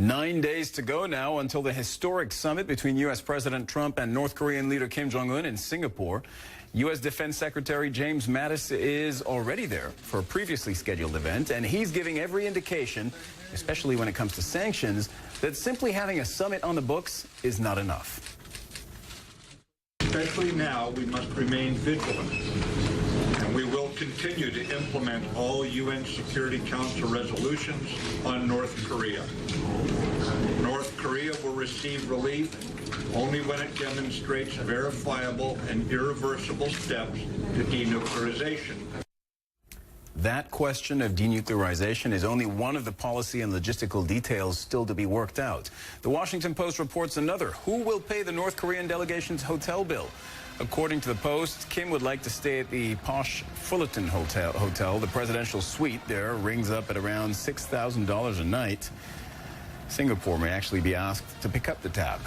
9 days to go now until the historic summit between U.S. President Trump and North Korean leader Kim Jong-un in Singapore. U.S. Defense Secretary James Mattis is already there for a previously scheduled event, and he's giving every indication, especially when it comes to sanctions, that simply having a summit on the books is not enough. Especially now, we must remain vigilant, and we will continue to implement all UN Security Council resolutions on North Korea. North Korea will receive relief only when it demonstrates verifiable and irreversible steps to denuclearization. That question of denuclearization is only one of the policy and logistical details still to be worked out. The Washington Post reports another. Who will pay the North Korean delegation's hotel bill? According to the Post, Kim would like to stay at the posh Fullerton Hotel. The presidential suite there rings up at around $6,000 a night. Singapore may actually be asked to pick up the tab.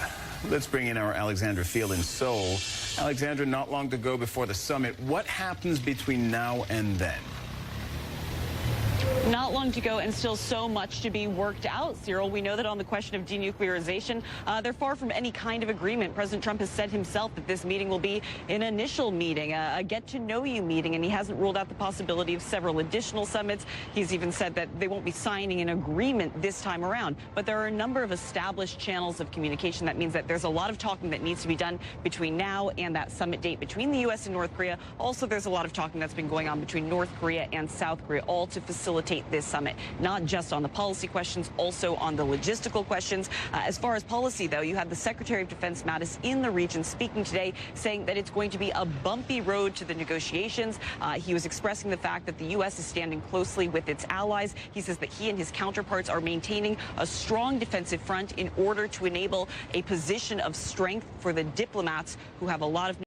Let's bring in our Alexandra Field in Seoul. Alexandra, not long to go before the summit. What happens between now and then? Not long to go and still so much to be worked out, Cyril. We know that on the question of denuclearization, they're far from any kind of agreement. President Trump has said himself that this meeting will be an initial meeting, a get-to-know-you meeting, and he hasn't ruled out the possibility of several additional summits. He's even said that they won't be signing an agreement this time around. But there are a number of established channels of communication. That means that there's a lot of talking that needs to be done between now and that summit date between the U.S. and North Korea. Also, there's a lot of talking that's been going on between North Korea and South Korea, all to facilitate this summit, not just on the policy questions, also on the logistical questions. As far as policy, though, you have the Secretary of Defense Mattis in the region speaking today, saying that it's going to be a bumpy road to the negotiations. He was expressing the fact that the U.S. is standing closely with its allies. He says that he and his counterparts are maintaining a strong defensive front in order to enable a position of strength for the diplomats who have a lot of